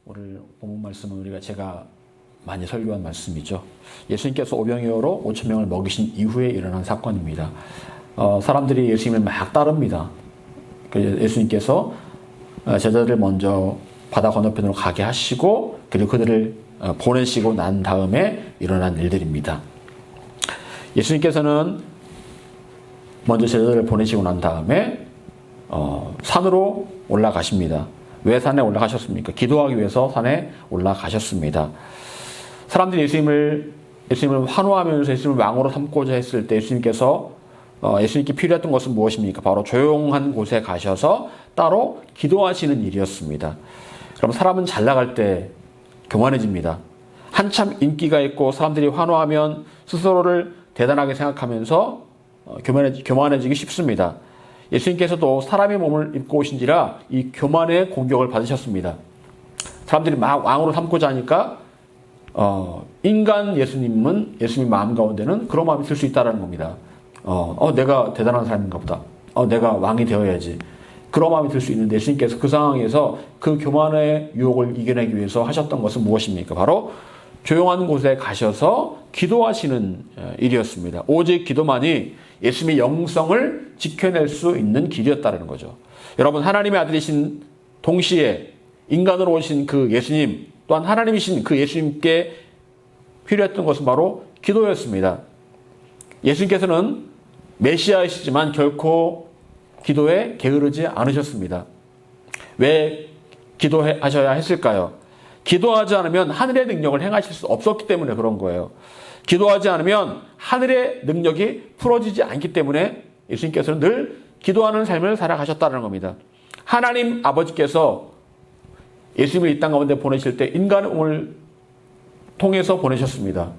오늘 본문 말씀은 제가 많이 설교한 말씀이죠. 예수님께서 오병이어로 5천 명을 먹이신 이후에 일어난 사건입니다. 사람들이 예수님을 막 따릅니다. 예수님께서 제자들을 먼저 바다 건너편으로 가게 하시고 그리고 그들을 보내시고 난 다음에 일어난 일들입니다. 예수님께서는 먼저 제자들을 보내시고 난 다음에 산으로 올라가십니다. 왜 산에 올라가셨습니까? 기도하기 위해서 산에 올라가셨습니다. 사람들이 예수님을 환호하면서 예수님을 왕으로 삼고자 했을 때 예수님께 필요했던 것은 무엇입니까? 바로 조용한 곳에 가셔서 따로 기도하시는 일이었습니다. 그럼 사람은 잘 나갈 때 교만해집니다. 한참 인기가 있고 사람들이 환호하면 스스로를 대단하게 생각하면서 교만해지기 쉽습니다. 예수님께서도 사람의 몸을 입고 오신지라 이 교만의 공격을 받으셨습니다. 사람들이 막 왕으로 삼고자 하니까 인간 예수님 마음 가운데는 그런 마음이 들 수 있다는 겁니다. 내가 대단한 사람인가 보다. 내가 왕이 되어야지. 그런 마음이 들 수 있는데 예수님께서 그 상황에서 그 교만의 유혹을 이겨내기 위해서 하셨던 것은 무엇입니까? 바로 조용한 곳에 가셔서 기도하시는 일이었습니다. 오직 기도만이 예수님의 영성을 지켜낼 수 있는 길이었다는 거죠. 여러분, 하나님의 아들이신 동시에 인간으로 오신 그 예수님 또한 하나님이신 그 예수님께 필요했던 것은 바로 기도였습니다. 예수님께서는 메시아이시지만 결코 기도에 게으르지 않으셨습니다. 왜 기도하셔야 했을까요? 기도하지 않으면 하늘의 능력을 행하실 수 없었기 때문에 그런 거예요. 기도하지 않으면 하늘의 능력이 풀어지지 않기 때문에 예수님께서는 늘 기도하는 삶을 살아가셨다는 겁니다. 하나님 아버지께서 예수님을 이 땅 가운데 보내실 때 인간의 몸을 통해서 보내셨습니다.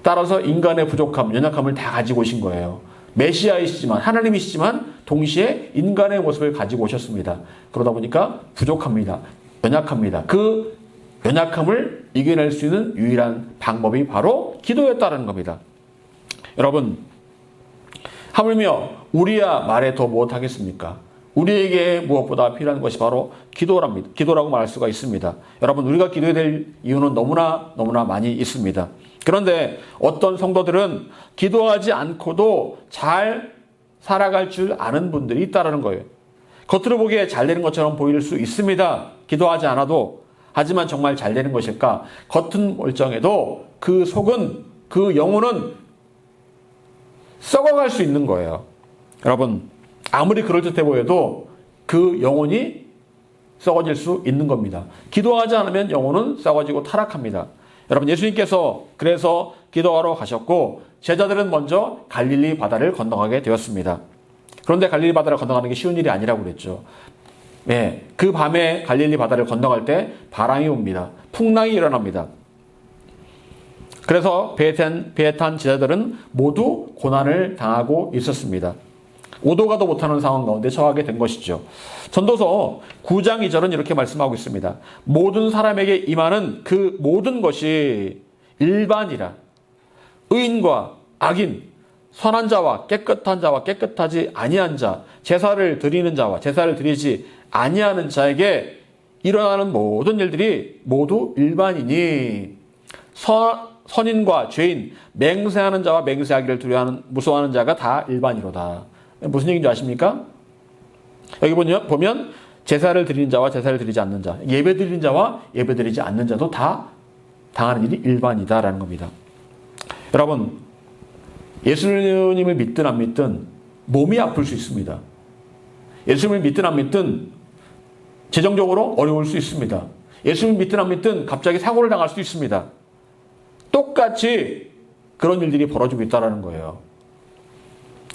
따라서 인간의 부족함, 연약함을 다 가지고 오신 거예요. 메시아이시지만 하나님이시지만 동시에 인간의 모습을 가지고 오셨습니다. 그러다 보니까 부족합니다. 연약합니다. 그 연약함을 이겨낼 수 있는 유일한 방법이 바로 기도였다는 겁니다. 여러분, 하물며 우리야 말해 더 무엇하겠습니까? 우리에게 무엇보다 필요한 것이 바로 기도라고 말할 수가 있습니다. 여러분, 우리가 기도해야 될 이유는 너무나 많이 있습니다. 그런데 어떤 성도들은 기도하지 않고도 잘 살아갈 줄 아는 분들이 있다는 거예요. 겉으로 보기에 잘 되는 것처럼 보일 수 있습니다. 기도하지 않아도. 하지만 정말 잘 되는 것일까? 겉은 멀쩡해도 그 속은, 그 영혼은 썩어갈 수 있는 거예요. 여러분, 아무리 그럴듯해 보여도 그 영혼이 썩어질 수 있는 겁니다. 기도하지 않으면 영혼은 썩어지고 타락합니다. 여러분, 예수님께서 그래서 기도하러 가셨고 제자들은 먼저 갈릴리 바다를 건너가게 되었습니다. 그런데 갈릴리 바다를 건너가는 게 쉬운 일이 아니라고 그랬죠. 네, 그 밤에 갈릴리 바다를 건너갈 때 바람이 옵니다. 풍랑이 일어납니다. 그래서 배에 탄 제자들은 모두 고난을 당하고 있었습니다. 오도 가도 못하는 상황 가운데 처하게 된 것이죠. 전도서 9장 2절은 이렇게 말씀하고 있습니다. 모든 사람에게 임하는 그 모든 것이 일반이라. 의인과 악인, 선한 자와 깨끗한 자와 깨끗하지 아니한 자, 제사를 드리는 자와 제사를 드리지 아니하는 자에게 일어나는 모든 일들이 모두 일반이니 선인과 죄인, 맹세하는 자와 맹세하기를 무서워하는 자가 다 일반이로다. 무슨 얘기인지 아십니까? 여기 보면 제사를 드리는 자와 제사를 드리지 않는 자, 예배 드리는 자와 예배 드리지 않는 자도 다 당하는 일이 일반이다라는 겁니다. 여러분, 예수님을 믿든 안 믿든 몸이 아플 수 있습니다. 예수님을 믿든 안 믿든 재정적으로 어려울 수 있습니다. 예수님을 믿든 안 믿든 갑자기 사고를 당할 수도 있습니다. 똑같이 그런 일들이 벌어지고 있다는 거예요.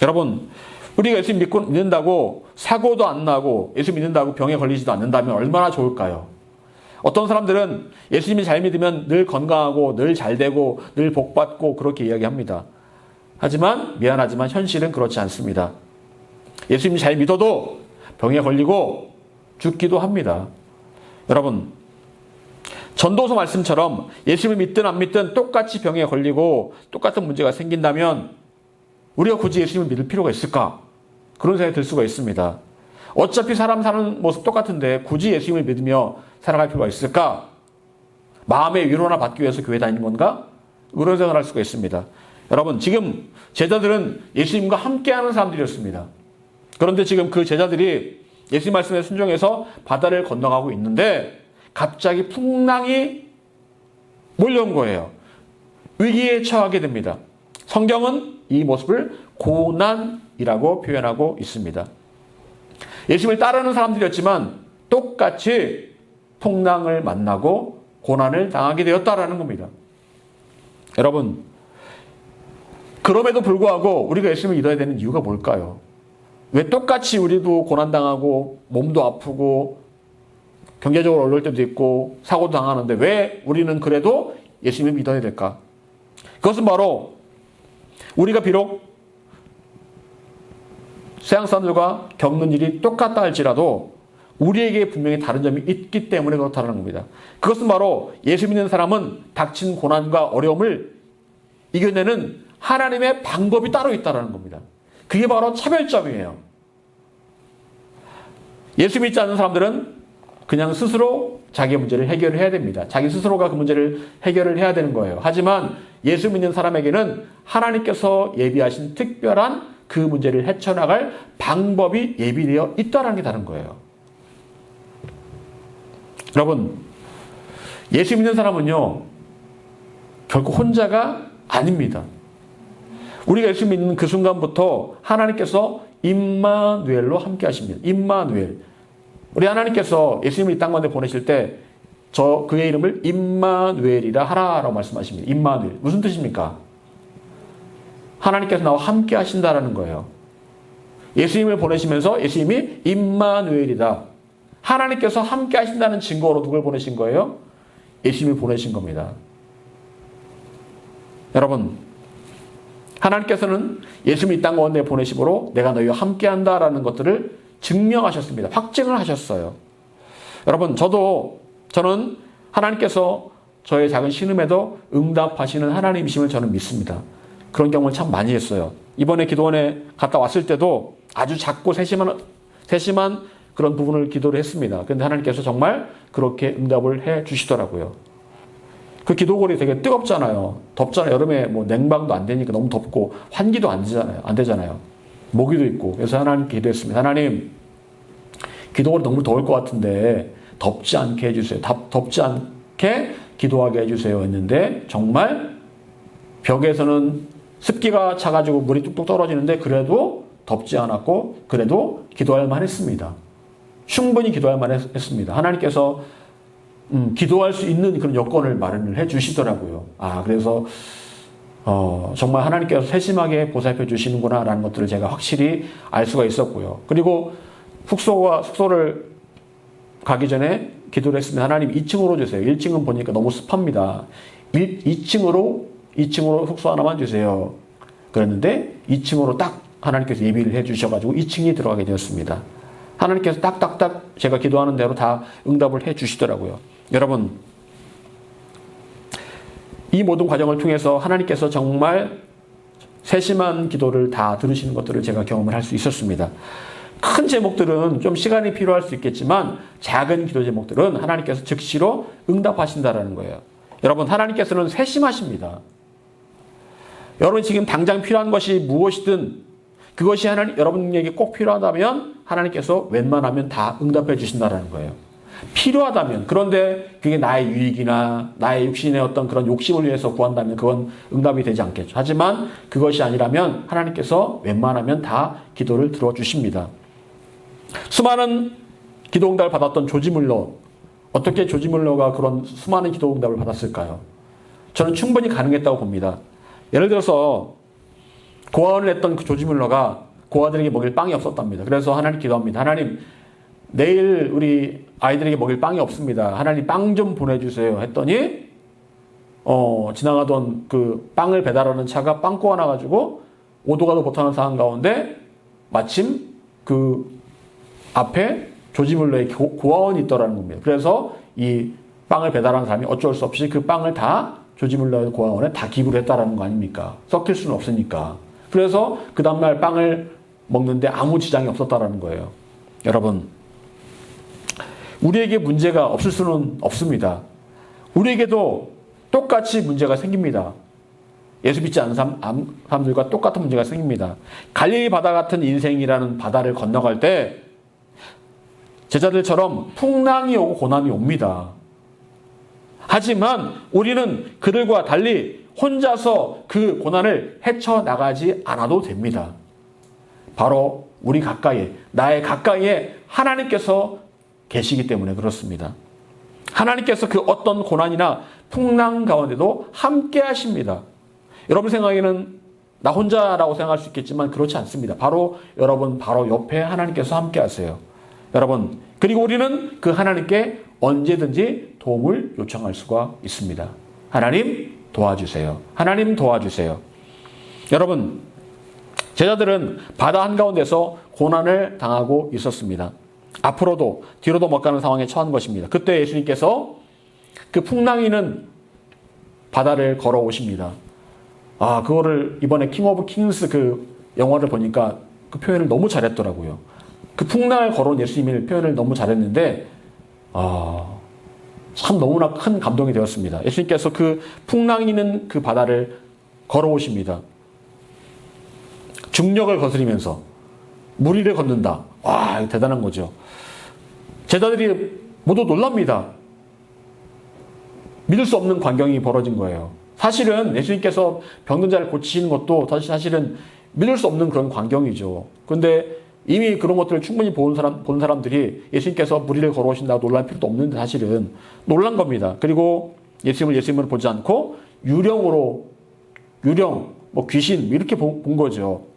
여러분, 우리가 예수님 믿는다고 사고도 안 나고 예수 믿는다고 병에 걸리지도 않는다면 얼마나 좋을까요? 어떤 사람들은 예수님이 잘 믿으면 늘 건강하고 늘 잘되고 늘 복받고 그렇게 이야기합니다. 하지만 미안하지만 현실은 그렇지 않습니다. 예수님이 잘 믿어도 병에 걸리고 죽기도 합니다. 여러분, 전도서 말씀처럼 예수님을 믿든 안 믿든 똑같이 병에 걸리고 똑같은 문제가 생긴다면 우리가 굳이 예수님을 믿을 필요가 있을까? 그런 생각이 들 수가 있습니다. 어차피 사람 사는 모습 똑같은데 굳이 예수님을 믿으며 살아갈 필요가 있을까? 마음의 위로나 받기 위해서 교회 다니는 건가? 그런 생각을 할 수가 있습니다. 여러분, 지금 제자들은 예수님과 함께하는 사람들이었습니다. 그런데 지금 그 제자들이 예수님 말씀에 순종해서 바다를 건너가고 있는데 갑자기 풍랑이 몰려온 거예요. 위기에 처하게 됩니다. 성경은 이 모습을 고난이라고 표현하고 있습니다. 예수님을 따르는 사람들이었지만 똑같이 풍랑을 만나고 고난을 당하게 되었다라는 겁니다. 여러분, 그럼에도 불구하고 우리가 예수님을 믿어야 되는 이유가 뭘까요? 왜 똑같이 우리도 고난당하고 몸도 아프고 경제적으로 어려울 때도 있고 사고도 당하는데 왜 우리는 그래도 예수님을 믿어야 될까? 그것은 바로 우리가 비록 세상 사람들과 겪는 일이 똑같다 할지라도 우리에게 분명히 다른 점이 있기 때문에 그렇다는 겁니다. 그것은 바로 예수 믿는 사람은 닥친 고난과 어려움을 이겨내는 하나님의 방법이 따로 있다는 겁니다. 그게 바로 차별점이에요. 예수 믿지 않는 사람들은 그냥 스스로 자기 문제를 해결을 해야 됩니다. 자기 스스로가 그 문제를 해결을 해야 되는 거예요. 하지만 예수 믿는 사람에게는 하나님께서 예비하신 특별한 그 문제를 헤쳐나갈 방법이 예비되어 있다는 게 다른 거예요. 여러분, 예수 믿는 사람은요, 결코 혼자가 아닙니다. 우리가 예수 믿는 그 순간부터 하나님께서 임마누엘로 함께 하십니다. 임마누엘. 우리 하나님께서 예수님을 이 땅 가운데 보내실 때 그의 이름을 임마누엘이라 하라라고 말씀하십니다. 임마누엘. 무슨 뜻입니까? 하나님께서 나와 함께 하신다라는 거예요. 예수님을 보내시면서 예수님이 임마누엘이다. 하나님께서 함께 하신다는 증거로 누굴 보내신 거예요? 예수님을 보내신 겁니다. 여러분, 하나님께서는 예수님을 이 땅 가운데 보내심으로 내가 너희와 함께 한다라는 것들을 증명하셨습니다. 확증을 하셨어요. 여러분, 저는 하나님께서 저의 작은 신음에도 응답하시는 하나님이심을 저는 믿습니다. 그런 경험을 참 많이 했어요. 이번에 기도원에 갔다 왔을 때도 아주 작고 세심한 그런 부분을 기도를 했습니다. 그런데 하나님께서 정말 그렇게 응답을 해 주시더라고요. 그 기도골이 되게 뜨겁잖아요. 덥잖아요. 여름에 뭐 냉방도 안 되니까 너무 덥고 환기도 안 되잖아요. 모기도 있고. 그래서 하나님께 기도했습니다. 하나님, 기도골이 너무 더울 것 같은데 덥지 않게 해주세요. 덥지 않게 기도하게 해주세요 했는데 정말 벽에서는 습기가 차가지고 물이 뚝뚝 떨어지는데 그래도 덥지 않았고 그래도 기도할 만했습니다. 충분히 기도할 만했습니다. 하나님께서 기도할 수 있는 그런 여건을 마련을 해 주시더라고요. 그래서 정말 하나님께서 세심하게 보살펴 주시는구나라는 것들을 제가 확실히 알 수가 있었고요. 그리고 숙소를 가기 전에 기도를 했습니다. 하나님 2층으로 주세요. 1층은 보니까 너무 습합니다. 2층으로 숙소 하나만 주세요. 그랬는데 2층으로 딱 하나님께서 예비를 해 주셔가지고 2층이 들어가게 되었습니다. 하나님께서 딱딱딱 제가 기도하는 대로 다 응답을 해 주시더라고요. 여러분, 이 모든 과정을 통해서 하나님께서 정말 세심한 기도를 다 들으시는 것들을 제가 경험을 할 수 있었습니다. 큰 제목들은 좀 시간이 필요할 수 있겠지만 작은 기도 제목들은 하나님께서 즉시로 응답하신다라는 거예요. 여러분, 하나님께서는 세심하십니다. 여러분 지금 당장 필요한 것이 무엇이든 그것이 여러분에게 꼭 필요하다면 하나님께서 웬만하면 다 응답해 주신다라는 거예요. 필요하다면. 그런데 그게 나의 유익이나 나의 육신의 어떤 그런 욕심을 위해서 구한다면 그건 응답이 되지 않겠죠. 하지만 그것이 아니라면 하나님께서 웬만하면 다 기도를 들어주십니다. 수많은 기도 응답을 받았던 조지 물러, 어떻게 조지 물러가 그런 수많은 기도 응답을 받았을까요? 저는 충분히 가능했다고 봅니다. 예를 들어서 고아원을 했던 그 조지 물러가 고아들에게 먹일 빵이 없었답니다. 그래서 하나님 기도합니다. 하나님, 내일 우리 아이들에게 먹일 빵이 없습니다. 하나님 빵 좀 보내주세요 했더니 지나가던 그 빵을 배달하는 차가 빵꾸가 나가지고 오도 가도 못하는 상황 가운데 마침 그 앞에 조지 물러의 고아원이 있더라는 겁니다. 그래서 이 빵을 배달하는 사람이 어쩔 수 없이 그 빵을 다 조지 물러의 고아원에 다 기부를 했다라는 거 아닙니까? 썩힐 수는 없으니까. 그래서 그 다음날 빵을 먹는데 아무 지장이 없었다라는 거예요. 여러분, 우리에게 문제가 없을 수는 없습니다. 우리에게도 똑같이 문제가 생깁니다. 예수 믿지 않는 사람들과 똑같은 문제가 생깁니다. 갈릴리 바다 같은 인생이라는 바다를 건너갈 때 제자들처럼 풍랑이 오고 고난이 옵니다. 하지만 우리는 그들과 달리 혼자서 그 고난을 헤쳐나가지 않아도 됩니다. 바로 우리 가까이에, 나의 가까이에 하나님께서 계시기 때문에 그렇습니다. 하나님께서 그 어떤 고난이나 풍랑 가운데도 함께 하십니다. 여러분 생각에는 나 혼자라고 생각할 수 있겠지만 그렇지 않습니다. 바로 여러분 바로 옆에 하나님께서 함께 하세요. 여러분, 그리고 우리는 그 하나님께 언제든지 도움을 요청할 수가 있습니다. 하나님 도와주세요. 하나님 도와주세요. 여러분, 제자들은 바다 한가운데서 고난을 당하고 있었습니다. 앞으로도 뒤로도 못 가는 상황에 처한 것입니다. 그때 예수님께서 그 풍랑이는 바다를 걸어오십니다. 그거를 이번에 킹 오브 킹스 그 영화를 보니까 그 표현을 너무 잘했더라고요. 그 풍랑을 걸어온 예수님의 표현을 너무 잘했는데 참 너무나 큰 감동이 되었습니다. 예수님께서 그 풍랑이는 그 바다를 걸어오십니다. 중력을 거스리면서 물 위를 걷는다. 와, 대단한 거죠. 제자들이 모두 놀랍니다. 믿을 수 없는 광경이 벌어진 거예요. 사실은 예수님께서 병든 자를 고치시는 것도 사실은 믿을 수 없는 그런 광경이죠. 그런데 이미 그런 것들을 충분히 본 사람들이 예수님께서 물 위를 걸어오신다고 놀랄 필요도 없는데 사실은 놀란 겁니다. 그리고 예수님을 보지 않고 유령, 귀신 이렇게 본 거죠.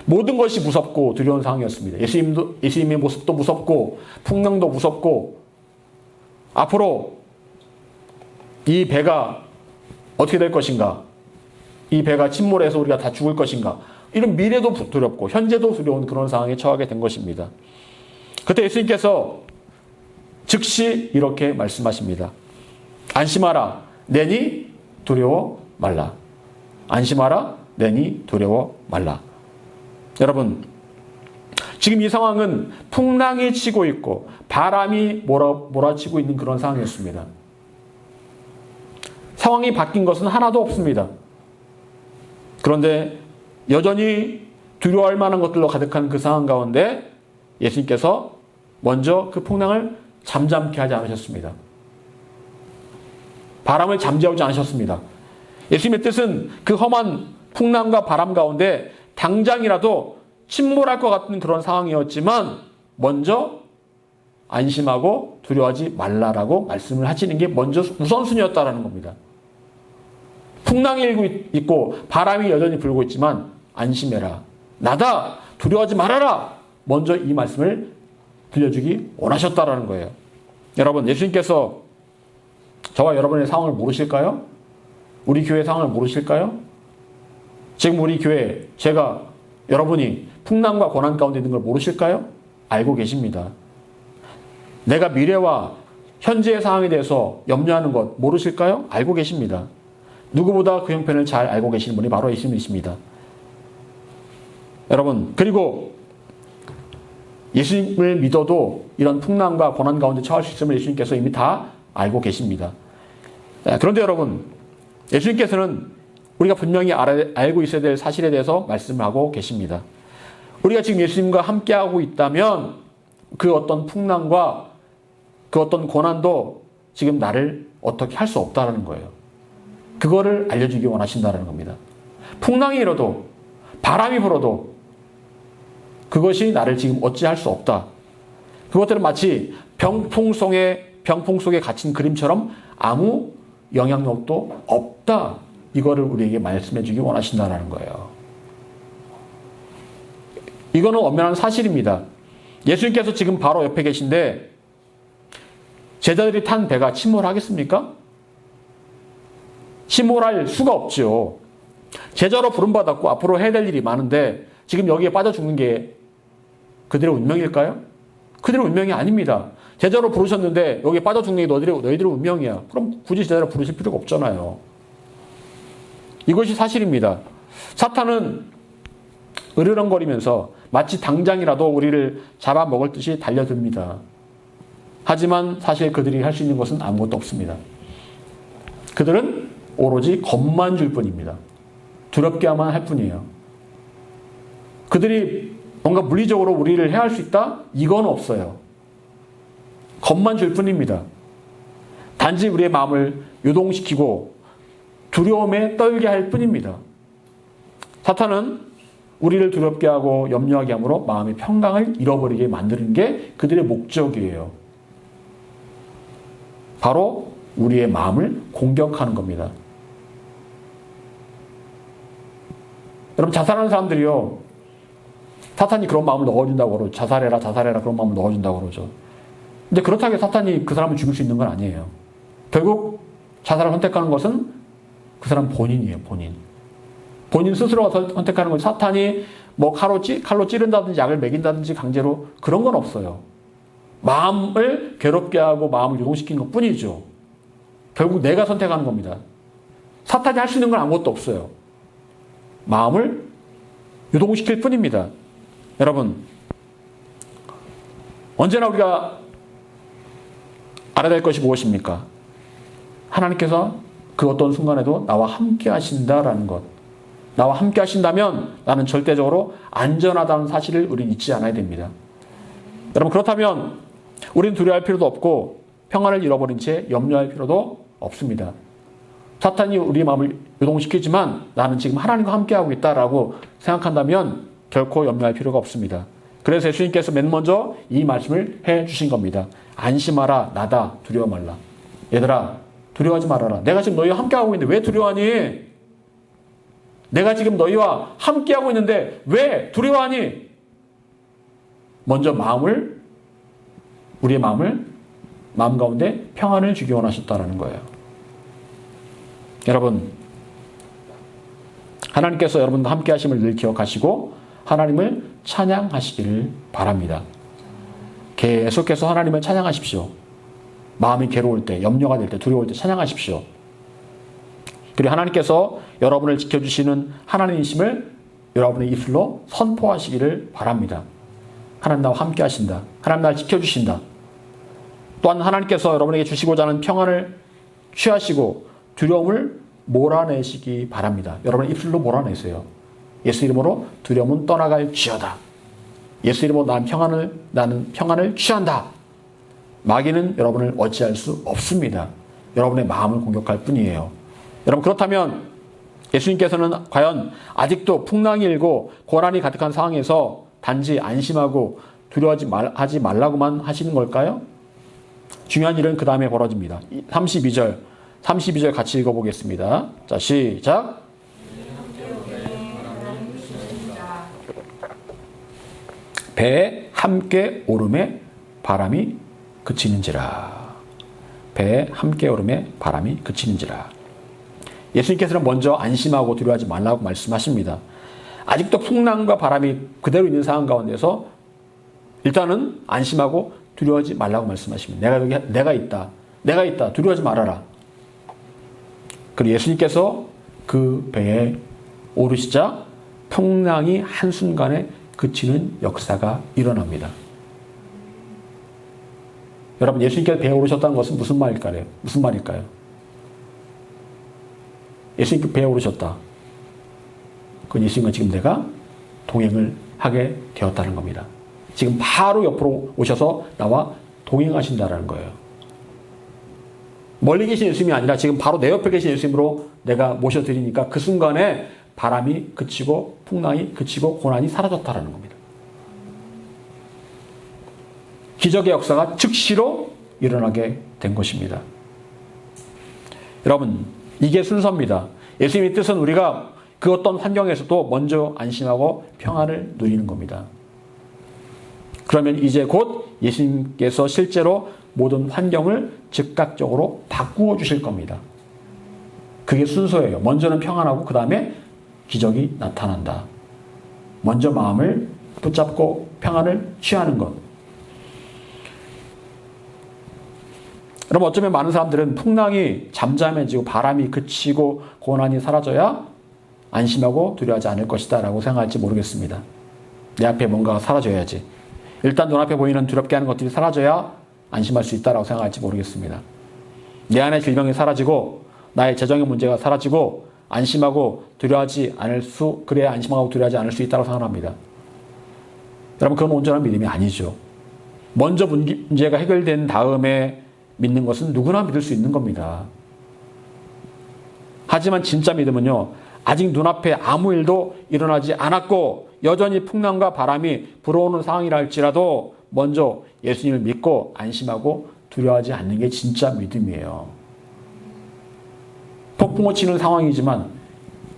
모든 것이 무섭고 두려운 상황이었습니다. 예수님의 모습도 무섭고 풍랑도 무섭고 앞으로 이 배가 어떻게 될 것인가, 이 배가 침몰해서 우리가 다 죽을 것인가, 이런 미래도 두렵고 현재도 두려운 그런 상황에 처하게 된 것입니다. 그때 예수님께서 즉시 이렇게 말씀하십니다. 안심하라, 내니 두려워 말라. 안심하라, 내니 두려워 말라. 여러분, 지금 이 상황은 풍랑이 치고 있고 바람이 몰아치고 있는 그런 상황이었습니다. 상황이 바뀐 것은 하나도 없습니다. 그런데 여전히 두려워할 만한 것들로 가득한 그 상황 가운데 예수님께서 먼저 그 풍랑을 잠잠케 하지 않으셨습니다. 바람을 잠재우지 않으셨습니다. 예수님의 뜻은 그 험한 풍랑과 바람 가운데 당장이라도 침몰할 것 같은 그런 상황이었지만 먼저 안심하고 두려워하지 말라라고 말씀을 하시는 게 먼저 우선순위였다라는 겁니다. 풍랑이 일고 있고 바람이 여전히 불고 있지만 안심해라. 나다. 두려워하지 말아라. 먼저 이 말씀을 들려주기 원하셨다라는 거예요. 여러분, 예수님께서 저와 여러분의 상황을 모르실까요? 우리 교회 상황을 모르실까요? 지금 우리 교회, 제가, 여러분이 풍랑과 고난 가운데 있는 걸 모르실까요? 알고 계십니다. 내가 미래와 현재의 상황에 대해서 염려하는 것 모르실까요? 알고 계십니다. 누구보다 그 형편을 잘 알고 계시는 분이 바로 예수님이십니다. 여러분, 그리고 예수님을 믿어도 이런 풍랑과 고난 가운데 처할 수 있음을 예수님께서 이미 다 알고 계십니다. 그런데 여러분, 예수님께서는 우리가 분명히 알고 있어야 될 사실에 대해서 말씀을 하고 계십니다. 우리가 지금 예수님과 함께하고 있다면 그 어떤 풍랑과 그 어떤 고난도 지금 나를 어떻게 할 수 없다는 거예요. 그거를 알려주기 원하신다는 겁니다. 풍랑이 일어도 바람이 불어도 그것이 나를 지금 어찌할 수 없다. 그것들은 마치 병풍 속에 갇힌 그림처럼 아무 영향력도 없다. 이거를 우리에게 말씀해 주기 원하신다는 거예요. 이거는 엄연한 사실입니다. 예수님께서 지금 바로 옆에 계신데 제자들이 탄 배가 침몰하겠습니까? 침몰할 수가 없죠. 제자로 부름받았고 앞으로 해야 될 일이 많은데 지금 여기에 빠져 죽는 게 그들의 운명일까요? 그들의 운명이 아닙니다. 제자로 부르셨는데 여기에 빠져 죽는 게 너희들의 운명이야. 그럼 굳이 제자로 부르실 필요가 없잖아요. 이것이 사실입니다. 사탄은 으르렁거리면서 마치 당장이라도 우리를 잡아먹을 듯이 달려듭니다. 하지만 사실 그들이 할 수 있는 것은 아무것도 없습니다. 그들은 오로지 겁만 줄 뿐입니다. 두렵게만 할 뿐이에요. 그들이 뭔가 물리적으로 우리를 해할 수 있다? 이건 없어요. 겁만 줄 뿐입니다. 단지 우리의 마음을 요동시키고 두려움에 떨게 할 뿐입니다. 사탄은 우리를 두렵게 하고 염려하게 함으로 마음의 평강을 잃어버리게 만드는 게 그들의 목적이에요. 바로 우리의 마음을 공격하는 겁니다. 여러분, 자살하는 사람들이요, 사탄이 그런 마음을 넣어준다고 그러죠. 자살해라, 자살해라, 그런 마음을 넣어준다고 그러죠. 근데 그렇다고 해서 사탄이 그 사람을 죽일 수 있는 건 아니에요. 결국 자살을 선택하는 것은 그 사람 본인이에요, 본인. 본인 스스로가 선택하는 건, 사탄이 뭐 칼로 찌른다든지 약을 먹인다든지 강제로, 그런 건 없어요. 마음을 괴롭게 하고 마음을 요동시키는 것 뿐이죠. 결국 내가 선택하는 겁니다. 사탄이 할 수 있는 건 아무것도 없어요. 마음을 요동시킬 뿐입니다. 여러분, 언제나 우리가 알아야 될 것이 무엇입니까? 하나님께서 그 어떤 순간에도 나와 함께 하신다라는 것. 나와 함께 하신다면 나는 절대적으로 안전하다는 사실을 우리는 잊지 않아야 됩니다. 여러분, 그렇다면 우리는 두려워할 필요도 없고 평안을 잃어버린 채 염려할 필요도 없습니다. 사탄이 우리의 마음을 요동시키지만 나는 지금 하나님과 함께하고 있다라고 생각한다면 결코 염려할 필요가 없습니다. 그래서 예수님께서 맨 먼저 이 말씀을 해주신 겁니다. 안심하라, 나다, 두려워 말라. 얘들아, 두려워하지 말아라. 내가 지금 너희와 함께하고 있는데 왜 두려워하니? 내가 지금 너희와 함께하고 있는데 왜 두려워하니? 먼저 우리의 마음 가운데 평안을 주기 원하셨다는 거예요. 여러분, 하나님께서 여러분과 함께 하심을 늘 기억하시고 하나님을 찬양하시기를 바랍니다. 계속해서 하나님을 찬양하십시오. 마음이 괴로울 때, 염려가 될 때, 두려울 때 찬양하십시오. 그리고 하나님께서 여러분을 지켜주시는 하나님이심을 여러분의 입술로 선포하시기를 바랍니다. 하나님 나와 함께 하신다. 하나님 나를 지켜주신다. 또한 하나님께서 여러분에게 주시고자 하는 평안을 취하시고 두려움을 몰아내시기 바랍니다. 여러분의 입술로 몰아내세요. 예수 이름으로 두려움은 떠나갈지어다. 예수 이름으로 나는 평안을 취한다. 마귀는 여러분을 어찌할 수 없습니다. 여러분의 마음을 공격할 뿐이에요. 여러분, 그렇다면 예수님께서는 과연 아직도 풍랑이 일고 고난이 가득한 상황에서 단지 안심하고 두려워하지 말라고만 하시는 걸까요? 중요한 일은 그 다음에 벌어집니다. 32절 같이 읽어보겠습니다. 자, 시작. 배에 함께 오름에 바람이 그치는지라. 배에 함께 오름에 바람이 그치는지라. 예수님께서는 먼저 안심하고 두려워하지 말라고 말씀하십니다. 아직도 풍랑과 바람이 그대로 있는 상황 가운데서 일단은 안심하고 두려워하지 말라고 말씀하십니다. 내가 있다. 두려워하지 말아라. 그리고 예수님께서 그 배에 오르시자 풍랑이 한순간에 그치는 역사가 일어납니다. 여러분, 예수님께서 배에 오르셨다는 것은 무슨 말일까요? 예수님께서 배에 오르셨다. 그건 예수님과 지금 내가 동행을 하게 되었다는 겁니다. 지금 바로 옆으로 오셔서 나와 동행하신다는 거예요. 멀리 계신 예수님이 아니라 지금 바로 내 옆에 계신 예수님으로 내가 모셔드리니까 그 순간에 바람이 그치고 풍랑이 그치고 고난이 사라졌다는 겁니다. 기적의 역사가 즉시로 일어나게 된 것입니다. 여러분, 이게 순서입니다. 예수님의 뜻은 우리가 그 어떤 환경에서도 먼저 안심하고 평안을 누리는 겁니다. 그러면 이제 곧 예수님께서 실제로 모든 환경을 즉각적으로 바꾸어 주실 겁니다. 그게 순서예요. 먼저는 평안하고 그 다음에 기적이 나타난다. 먼저 마음을 붙잡고 평안을 취하는 것. 여러분, 어쩌면 많은 사람들은 풍랑이 잠잠해지고 바람이 그치고 고난이 사라져야 안심하고 두려워하지 않을 것이다 라고 생각할지 모르겠습니다. 내 앞에 뭔가가 사라져야지. 일단 눈앞에 보이는 두렵게 하는 것들이 사라져야 안심할 수 있다라고 생각할지 모르겠습니다. 내 안에 질병이 사라지고 나의 재정의 문제가 사라지고 안심하고 두려워하지 않을 수, 그래야 안심하고 두려워하지 않을 수 있다고 생각합니다. 여러분, 그건 온전한 믿음이 아니죠. 먼저 문제가 해결된 다음에 믿는 것은 누구나 믿을 수 있는 겁니다. 하지만 진짜 믿음은요, 아직 눈앞에 아무 일도 일어나지 않았고 여전히 풍랑과 바람이 불어오는 상황이라 할지라도 먼저 예수님을 믿고 안심하고 두려워하지 않는 게 진짜 믿음이에요. 폭풍을 치는 상황이지만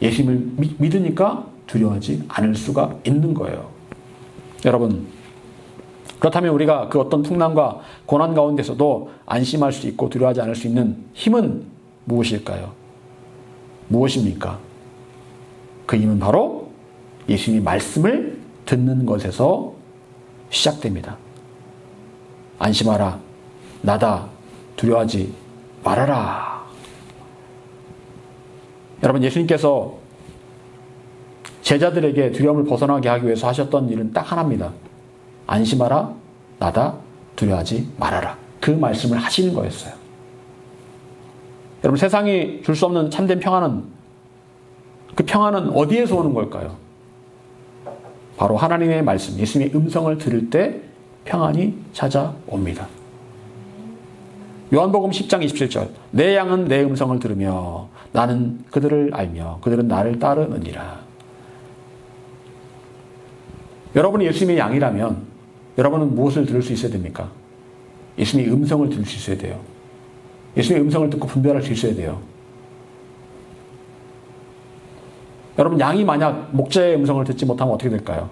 예수님을 믿으니까 두려워하지 않을 수가 있는 거예요. 여러분, 그렇다면 우리가 그 어떤 풍랑과 고난 가운데서도 안심할 수 있고 두려워하지 않을 수 있는 힘은 무엇일까요? 무엇입니까? 그 힘은 바로 예수님의 말씀을 듣는 것에서 시작됩니다. 안심하라, 나다, 두려워하지 말아라. 여러분, 예수님께서 제자들에게 두려움을 벗어나게 하기 위해서 하셨던 일은 딱 하나입니다. 안심하라, 나다, 두려워하지 말아라. 그 말씀을 하시는 거였어요. 여러분, 세상이 줄 수 없는 참된 평안은, 그 평안은 어디에서 오는 걸까요? 바로 하나님의 말씀, 예수님의 음성을 들을 때 평안이 찾아옵니다. 요한복음 10장 27절, 내 양은 내 음성을 들으며 나는 그들을 알며 그들은 나를 따르느니라. 여러분이 예수님의 양이라면 여러분은 무엇을 들을 수 있어야 됩니까? 예수님의 음성을 들을 수 있어야 돼요. 예수님의 음성을 듣고 분별할 수 있어야 돼요. 여러분, 양이 만약 목자의 음성을 듣지 못하면 어떻게 될까요?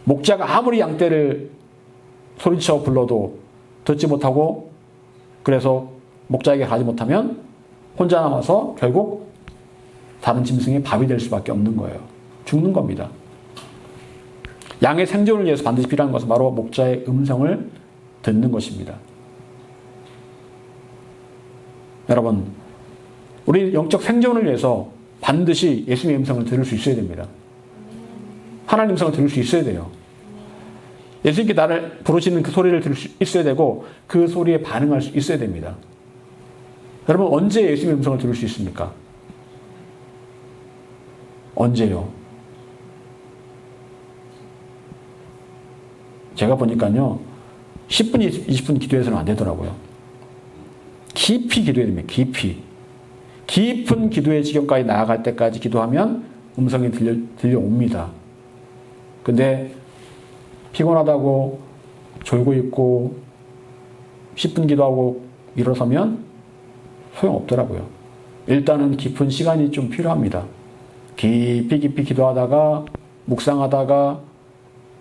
목자가 아무리 양떼를 소리쳐 불러도 듣지 못하고, 그래서 목자에게 가지 못하면 혼자 남아서 결국 다른 짐승의 밥이 될 수밖에 없는 거예요. 죽는 겁니다. 양의 생존을 위해서 반드시 필요한 것은 바로 목자의 음성을 듣는 것입니다. 여러분, 우리 영적 생존을 위해서 반드시 예수님의 음성을 들을 수 있어야 됩니다. 하나님 음성을 들을 수 있어야 돼요. 예수님께 나를 부르시는 그 소리를 들을 수 있어야 되고 그 소리에 반응할 수 있어야 됩니다. 여러분, 언제 예수님의 음성을 들을 수 있습니까? 언제요? 제가 보니까요, 10분, 20분 기도해서는 안 되더라고요. 깊이 기도해야 됩니다. 깊은 기도의 지경까지 나아갈 때까지 기도하면 음성이 들려옵니다. 근데 피곤하다고 졸고 있고 10분 기도하고 일어서면 소용없더라고요. 일단은 깊은 시간이 좀 필요합니다. 깊이 기도하다가 묵상하다가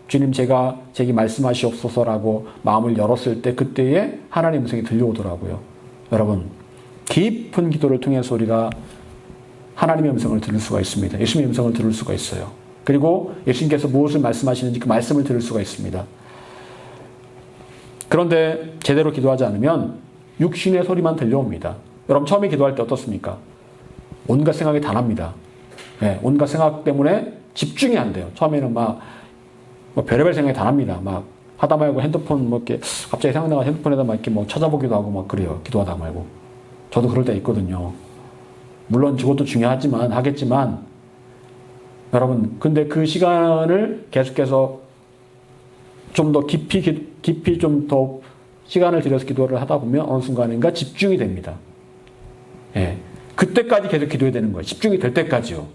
주님, 제게 말씀하시옵소서라고 마음을 열었을 때 그때에 하나님의 음성이 들려오더라고요. 여러분, 깊은 기도를 통해서 우리가 하나님의 음성을 들을 수가 있습니다. 예수님의 음성을 들을 수가 있어요. 그리고 예수님께서 무엇을 말씀하시는지 그 말씀을 들을 수가 있습니다. 그런데 제대로 기도하지 않으면 육신의 소리만 들려옵니다. 여러분, 처음에 기도할 때 어떻습니까? 온갖 생각이 다 납니다. 네, 온갖 생각 때문에 집중이 안 돼요. 처음에는 막 별의별 생각이 다 납니다. 막 하다 말고 핸드폰 이렇게 갑자기 생각나가 핸드폰에다 막 이렇게 찾아보기도 하고 막 그래요. 기도하다 말고. 저도 그럴 때 있거든요. 물론 그것도 중요하지만 하겠지만 여러분, 근데 그 시간을 계속해서 좀 더 깊이 좀 더 시간을 들여서 기도를 하다 보면 어느 순간인가 집중이 됩니다. 예. 그때까지 계속 기도해야 되는 거예요. 집중이 될 때까지요.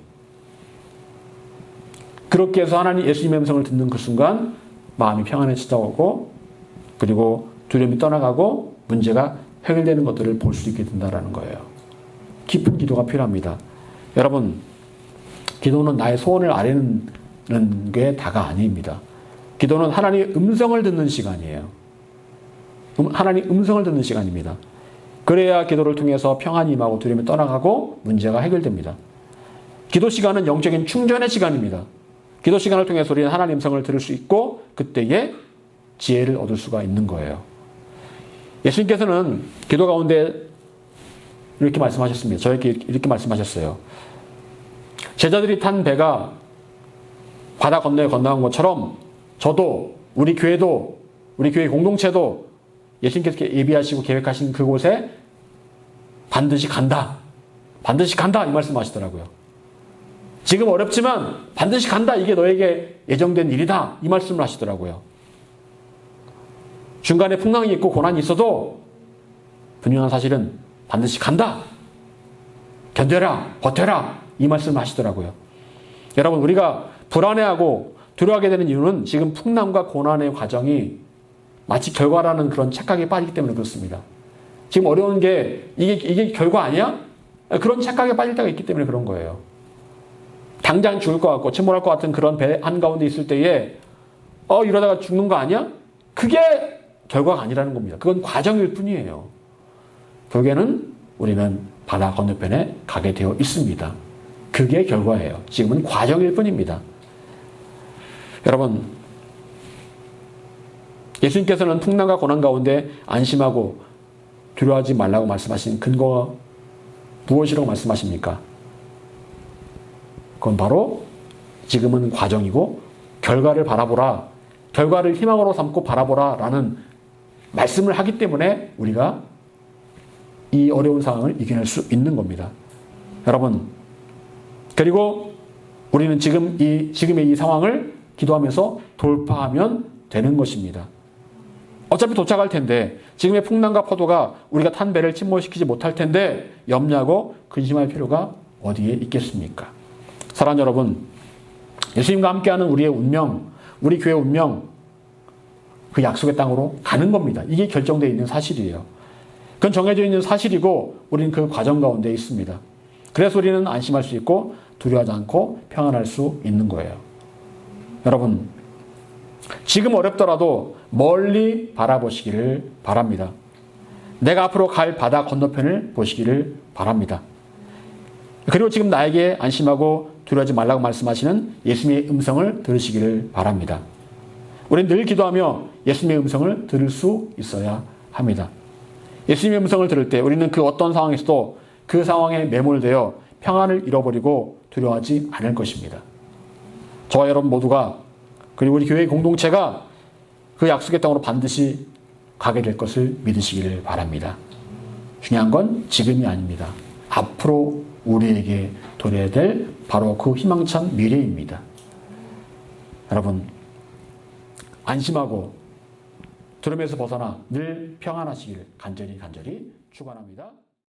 그렇게 해서 하나님 예수님의 음성을 듣는 그 순간 마음이 평안해지고 그리고 두려움이 떠나가고 문제가 해결되는 것들을 볼 수 있게 된다는 거예요. 깊은 기도가 필요합니다. 여러분, 기도는 나의 소원을 아뢰는 게 다가 아닙니다. 기도는 하나님의 음성을 듣는 시간이에요. 하나님 음성을 듣는 시간입니다. 그래야 기도를 통해서 평안이 임하고 두려움이 떠나가고 문제가 해결됩니다. 기도 시간은 영적인 충전의 시간입니다. 기도 시간을 통해서 우리는 하나님 음성을 들을 수 있고 그때에 지혜를 얻을 수가 있는 거예요. 예수님께서는 기도 가운데 이렇게 말씀하셨습니다. 저에게 이렇게 말씀하셨어요. 제자들이 탄 배가 바다 건너에 건너간 것처럼 저도 우리 교회도 우리 교회 공동체도 예수님께서 예비하시고 계획하신 그곳에 반드시 간다. 반드시 간다. 이 말씀하시더라고요. 지금 어렵지만 반드시 간다. 이게 너에게 예정된 일이다. 이 말씀을 하시더라고요. 중간에 풍랑이 있고 고난이 있어도 분명한 사실은 반드시 간다. 견뎌라. 버텨라. 이 말씀을 하시더라고요. 여러분, 우리가 불안해하고 두려워하게 되는 이유는 지금 풍랑과 고난의 과정이 마치 결과라는 그런 착각에 빠지기 때문에 그렇습니다. 지금 어려운 게 이게 결과 아니야? 그런 착각에 빠질 때가 있기 때문에 그런 거예요. 당장 죽을 것 같고 침몰할 것 같은 그런 배 한가운데 있을 때에 이러다가 죽는 거 아니야? 그게 결과가 아니라는 겁니다. 그건 과정일 뿐이에요. 결국에는 우리는 바다 건너편에 가게 되어 있습니다. 그게 결과예요. 지금은 과정일 뿐입니다. 여러분, 예수님께서는 풍랑과 고난 가운데 안심하고 두려워하지 말라고 말씀하신 근거가 무엇이라고 말씀하십니까? 그건 바로 지금은 과정이고 결과를 바라보라, 결과를 희망으로 삼고 바라보라 라는 말씀을 하기 때문에 우리가 이 어려운 상황을 이겨낼 수 있는 겁니다. 여러분, 그리고 우리는 지금의 이 상황을 기도하면서 돌파하면 되는 것입니다. 어차피 도착할 텐데, 지금의 풍랑과 파도가 우리가 탄 배를 침몰시키지 못할 텐데 염려하고 근심할 필요가 어디에 있겠습니까? 사랑하는 여러분, 예수님과 함께하는 우리의 운명, 우리 교회의 운명, 그 약속의 땅으로 가는 겁니다. 이게 결정되어 있는 사실이에요. 그건 정해져 있는 사실이고 우리는 그 과정 가운데 있습니다. 그래서 우리는 안심할 수 있고 두려워하지 않고 평안할 수 있는 거예요. 여러분, 지금 어렵더라도 멀리 바라보시기를 바랍니다. 내가 앞으로 갈 바다 건너편을 보시기를 바랍니다. 그리고 지금 나에게 안심하고 두려워하지 말라고 말씀하시는 예수님의 음성을 들으시기를 바랍니다. 우리는 늘 기도하며 예수님의 음성을 들을 수 있어야 합니다. 예수님의 음성을 들을 때 우리는 그 어떤 상황에서도 그 상황에 매몰되어 평안을 잃어버리고 두려워하지 않을 것입니다. 저와 여러분 모두가, 그리고 우리 교회의 공동체가 그 약속의 땅으로 반드시 가게 될 것을 믿으시기를 바랍니다. 중요한 건 지금이 아닙니다. 앞으로 우리에게 도래해야 될 바로 그 희망찬 미래입니다. 여러분, 안심하고 두려움에서 벗어나 늘 평안하시기를 간절히 축원합니다.